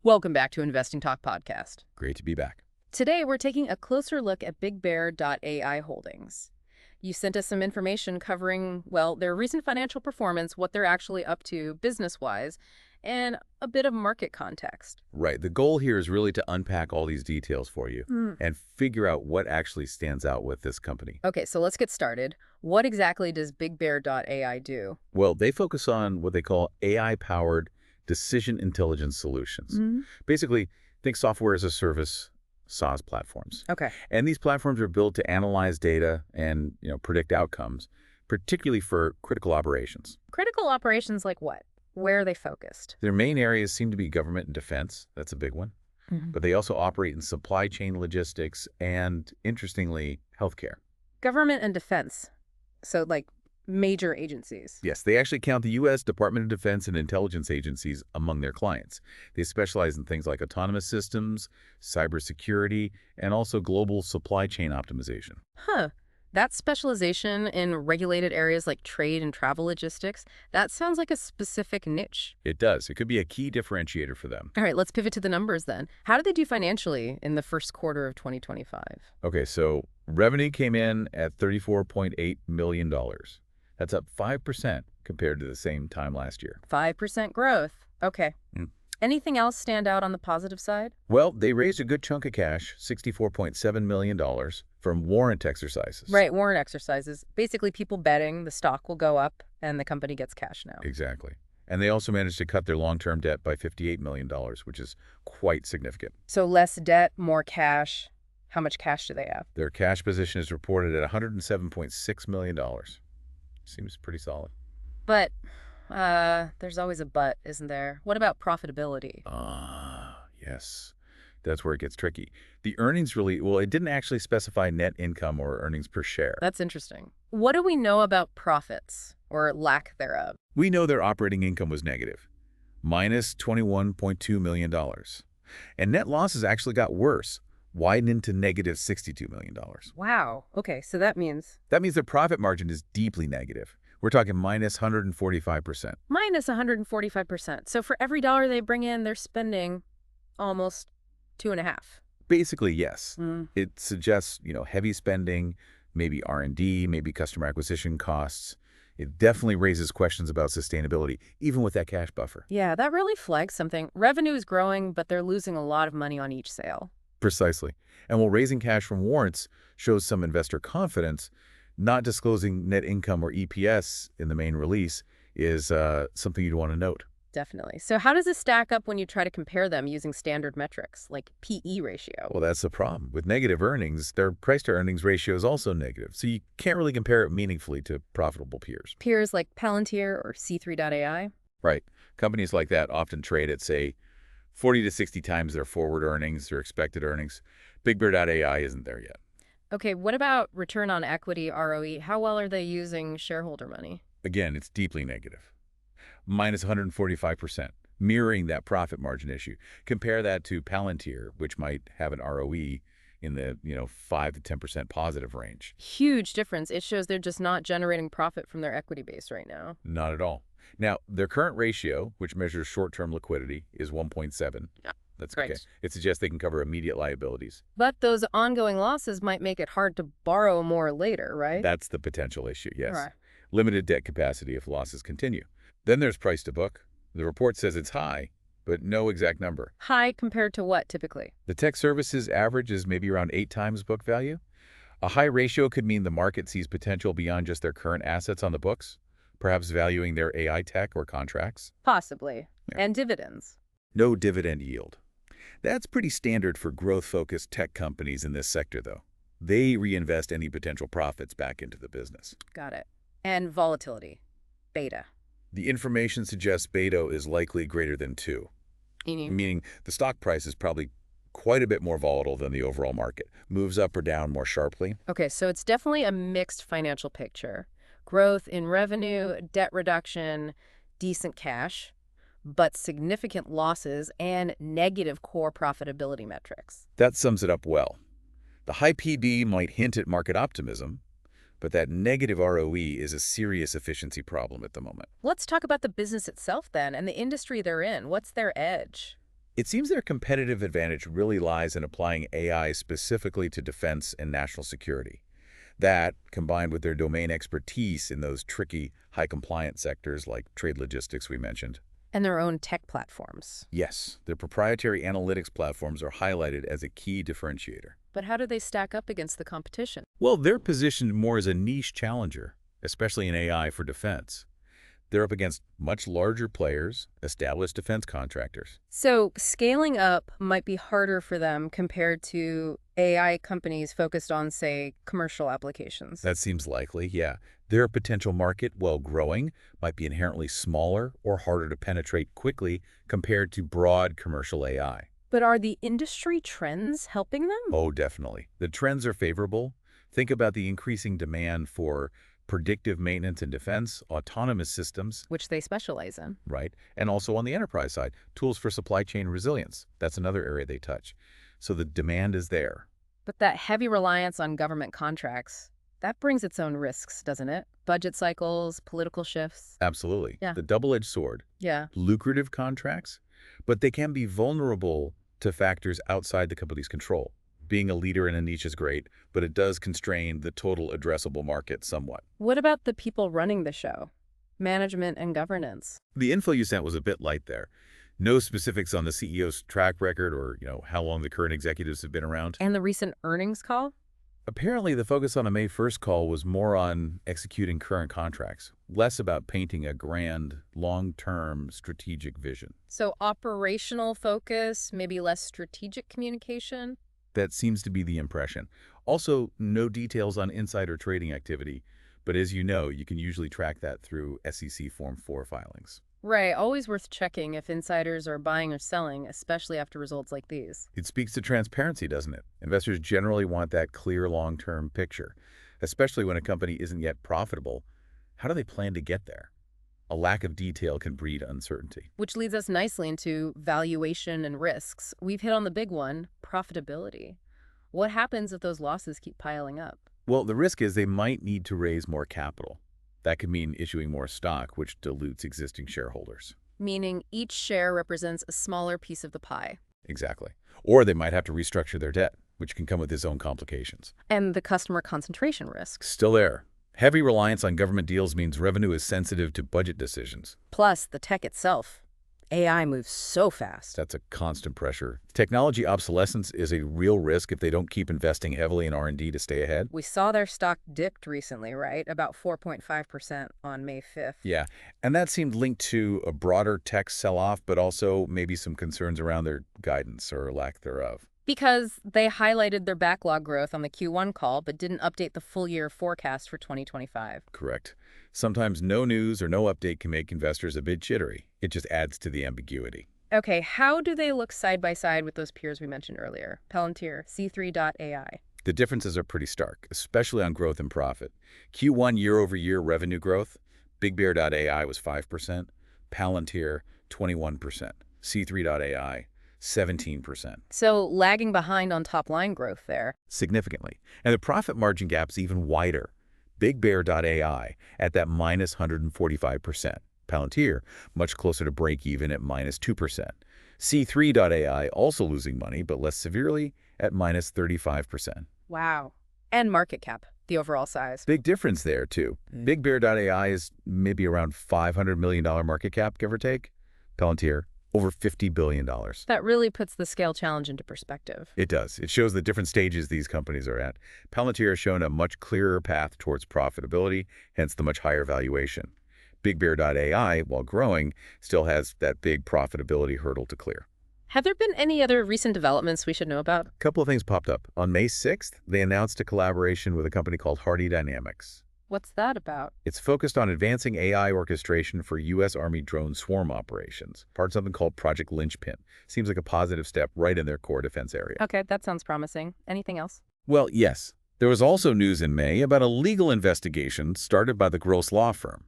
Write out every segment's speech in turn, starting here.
Welcome back to Investing Talk Podcast. Great to be back. Today, we're taking a closer look at BigBear.ai holdings. You sent us some information covering, well, their recent financial performance, what they're actually up to business-wise, and a bit of market context. Right. The goal here is really to unpack all these details for you and figure out what actually stands out with this company. Okay, so let's get started. What exactly does BigBear.ai do? Well, they focus on what they call AI-powered decision intelligence solutions. Basically, think software as a service, SaaS platforms. Okay. And these platforms are built to analyze data and, predict outcomes, particularly for critical operations. Critical operations like what? Where are they focused? Their main areas seem to be government and defense. That's a big one. But they also operate in supply chain logistics and, interestingly, healthcare. Government and defense. So, like, major agencies. Yes, they actually count the U.S. Department of Defense and intelligence agencies among their clients. They specialize in things like autonomous systems, cybersecurity, and also global supply chain optimization. Huh. That specialization in regulated areas like trade and travel logistics, that sounds like a specific niche. It does. It could be a key differentiator for them. All right, let's pivot to the numbers then. How did they do financially in the first quarter of 2025? Okay, so revenue came in at $34.8 million. That's up 5% compared to the same time last year. 5% growth. Okay. Anything else stand out on the positive side? Well, they raised a good chunk of cash, $64.7 million, from warrant exercises. Right, warrant exercises. Basically, people betting the stock will go up and the company gets cash now. Exactly. And they also managed to cut their long-term debt by $58 million, which is quite significant. So less debt, more cash. How much cash do they have? Their cash position is reported at $107.6 million. Seems pretty solid. But there's always a but, isn't there? What about profitability? Yes. That's where it gets tricky. The earnings it didn't actually specify net income or earnings per share. That's interesting. What do we know about profits or lack thereof? We know their operating income was negative, minus $21.2 million. And net losses actually got worse, widened to negative $62 million. Wow. Okay, so that means their profit margin is deeply negative. We're talking minus 145%. minus 145%. So for every dollar they bring in, they're spending almost 2.5. Basically, yes. It suggests, heavy spending, maybe R&D, maybe customer acquisition costs. It definitely raises questions about sustainability, even with that cash buffer. Yeah, that really flags something. Revenue is growing, but they're losing a lot of money on each sale. Precisely. And while raising cash from warrants shows some investor confidence, not disclosing net income or EPS in the main release is something you'd want to note. Definitely. So how does this stack up when you try to compare them using standard metrics, like PE ratio? Well, that's the problem. With negative earnings, their price-to-earnings ratio is also negative, so you can't really compare it meaningfully to profitable peers. Peers like Palantir or C3.ai? Right. Companies like that often trade at, say, 40 to 60 times their forward earnings, their expected earnings. BigBear.ai isn't there yet. Okay, what about return on equity, ROE? How well are they using shareholder money? Again, it's deeply negative. Minus 145%, mirroring that profit margin issue. Compare that to Palantir, which might have an ROE in the 5 to 10% positive range. Huge difference. It shows they're just not generating profit from their equity base right now. Not at all. Now, their current ratio, which measures short-term liquidity, is 1.7. Yeah, that's great. Okay. It suggests they can cover immediate liabilities. But those ongoing losses might make it hard to borrow more later, right? That's the potential issue, yes. Right. Limited debt capacity if losses continue. Then there's price to book. The report says it's high, but no exact number. High compared to what, typically? The tech services average is maybe around 8 times book value. A high ratio could mean the market sees potential beyond just their current assets on the books, perhaps valuing their AI tech or contracts. Possibly. Yeah. And dividends. No dividend yield. That's pretty standard for growth-focused tech companies in this sector, though. They reinvest any potential profits back into the business. Got it. And volatility. Beta. The information suggests beta is likely greater than 2, meaning the stock price is probably quite a bit more volatile than the overall market, moves up or down more sharply. Okay, so it's definitely a mixed financial picture. Growth in revenue, debt reduction, decent cash, but significant losses and negative core profitability metrics. That sums it up well. The high PB might hint at market optimism, but that negative ROE is a serious efficiency problem at the moment. Let's talk about the business itself then and the industry they're in. What's their edge? It seems their competitive advantage really lies in applying AI specifically to defense and national security. That, combined with their domain expertise in those tricky, high-compliance sectors like trade logistics we mentioned. And their own tech platforms. Yes, their proprietary analytics platforms are highlighted as a key differentiator. But how do they stack up against the competition? Well, they're positioned more as a niche challenger, especially in AI for defense. They're up against much larger players, established defense contractors. So scaling up might be harder for them compared to AI companies focused on, say, commercial applications. That seems likely, yeah. Their potential market, while growing, might be inherently smaller or harder to penetrate quickly compared to broad commercial AI. But are the industry trends helping them? Oh, definitely. The trends are favorable. Think about the increasing demand for predictive maintenance and defense, autonomous systems, Which they specialize in. right? And also on the enterprise side, tools for supply chain resilience. That's another area they touch. So the demand is there. But that heavy reliance on government contracts, that brings its own risks, doesn't it? Budget cycles, political shifts. Absolutely. Yeah. The double-edged sword. Yeah. Lucrative contracts, but they can be vulnerable to factors outside the company's control. Being a leader in a niche is great, but it does constrain the total addressable market somewhat. What about the people running the show? Management and governance. The info you sent was a bit light there. No specifics on the CEO's track record or, how long the current executives have been around. And the recent earnings call? Apparently, the focus on a May 1st call was more on executing current contracts, less about painting a grand, long-term strategic vision. So operational focus, maybe less strategic communication? That seems to be the impression. Also, no details on insider trading activity, but as you know, you can usually track that through SEC Form 4 filings. Right, always worth checking if insiders are buying or selling, especially after results like these. It speaks to transparency, doesn't it? Investors generally want that clear long-term picture, especially when a company isn't yet profitable. How do they plan to get there? A lack of detail can breed uncertainty. Which leads us nicely into valuation and risks. We've hit on the big one, profitability. What happens if those losses keep piling up? Well, the risk is they might need to raise more capital. That could mean issuing more stock, which dilutes existing shareholders. Meaning each share represents a smaller piece of the pie. Exactly. Or they might have to restructure their debt, which can come with its own complications. And the customer concentration risk. Still there. Heavy reliance on government deals means revenue is sensitive to budget decisions. Plus the tech itself. AI moves so fast. That's a constant pressure. Technology obsolescence is a real risk if they don't keep investing heavily in R&D to stay ahead. We saw their stock dipped recently, right? About 4.5% on May 5th. Yeah, and that seemed linked to a broader tech sell-off, but also maybe some concerns around their guidance or lack thereof. Because they highlighted their backlog growth on the Q1 call, but didn't update the full-year forecast for 2025. Correct. Sometimes no news or no update can make investors a bit jittery. It just adds to the ambiguity. Okay, how do they look side by side with those peers we mentioned earlier? Palantir, C3.ai. The differences are pretty stark, especially on growth and profit. Q1 year-over-year revenue growth, BigBear.ai was 5%, Palantir 21%, C3.ai 17%. So lagging behind on top-line growth there. Significantly. And the profit margin gap's even wider. BigBear.ai at that minus 145%. Palantir much closer to break-even at minus 2%. C3.ai also losing money, but less severely at minus 35%. Wow. And market cap, the overall size. Big difference there, too. BigBear.ai is maybe around $500 million market cap, give or take. Palantir, over $50 billion. That really puts the scale challenge into perspective. It does. It shows the different stages these companies are at. Palantir has shown a much clearer path towards profitability, hence the much higher valuation. BigBear.ai, while growing, still has that big profitability hurdle to clear. Have there been any other recent developments we should know about? A couple of things popped up. On May 6th, they announced a collaboration with a company called Hardy Dynamics. What's that about? It's focused on advancing AI orchestration for U.S. Army drone swarm operations, part of something called Project Linchpin. Seems like a positive step right in their core defense area. Okay, that sounds promising. Anything else? Well, yes. There was also news in May about a legal investigation started by the Gross law firm.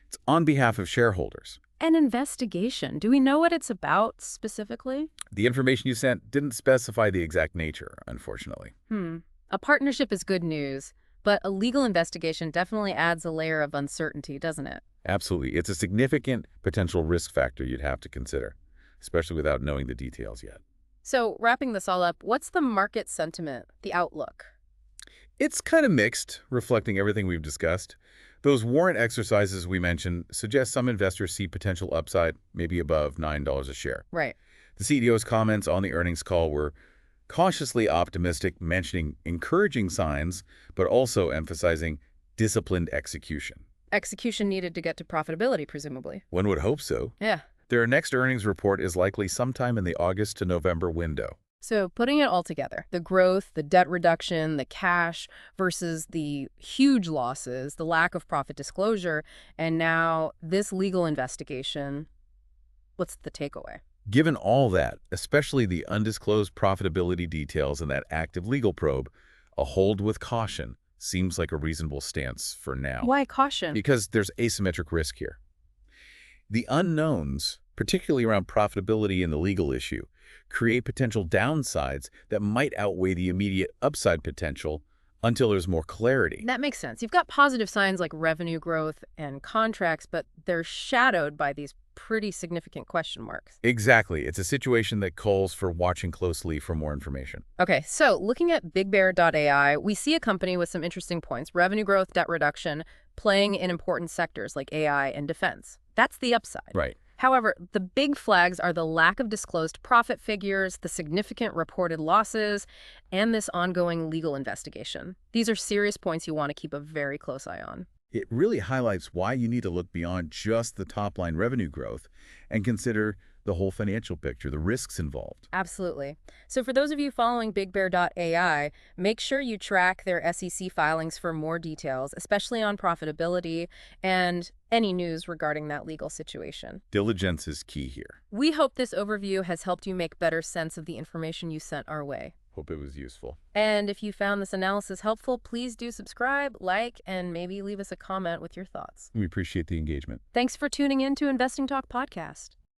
It's on behalf of shareholders. An investigation. Do we know what it's about specifically? The information you sent didn't specify the exact nature, unfortunately. A partnership is good news, but a legal investigation definitely adds a layer of uncertainty, doesn't it? Absolutely. It's a significant potential risk factor you'd have to consider. especially without knowing the details yet. So wrapping this all up, what's the market sentiment, the outlook? It's kind of mixed, reflecting everything we've discussed. Those warrant exercises we mentioned suggest some investors see potential upside, maybe above $9 a share. Right. The CEO's comments on the earnings call were cautiously optimistic, mentioning encouraging signs, but also emphasizing disciplined execution. Execution needed to get to profitability, presumably. One would hope so. Yeah. Their next earnings report is likely sometime in the August to November window. So putting it all together, the growth, the debt reduction, the cash versus the huge losses, the lack of profit disclosure, and now this legal investigation, what's the takeaway? Given all that, especially the undisclosed profitability details in that active legal probe, a hold with caution seems like a reasonable stance for now. Why caution? Because there's asymmetric risk here. The unknowns, particularly around profitability in the legal issue, create potential downsides that might outweigh the immediate upside potential until there's more clarity. That makes sense. You've got positive signs like revenue growth and contracts, but they're shadowed by these pretty significant question marks. Exactly. It's a situation that calls for watching closely for more information. Okay, so looking at BigBear.ai, we see a company with some interesting points: revenue growth, debt reduction, playing in important sectors like AI and defense. That's the upside. Right. However, the big flags are the lack of disclosed profit figures, the significant reported losses, and this ongoing legal investigation. These are serious points you want to keep a very close eye on. It really highlights why you need to look beyond just the top-line revenue growth and consider the whole financial picture, the risks involved. Absolutely. So for those of you following BigBear.ai, make sure you track their SEC filings for more details, especially on profitability and any news regarding that legal situation. Diligence is key here. We hope this overview has helped you make better sense of the information you sent our way. Hope it was useful. And if you found this analysis helpful, please do subscribe, like, and maybe leave us a comment with your thoughts. We appreciate the engagement. Thanks for tuning in to Investing Talk Podcast.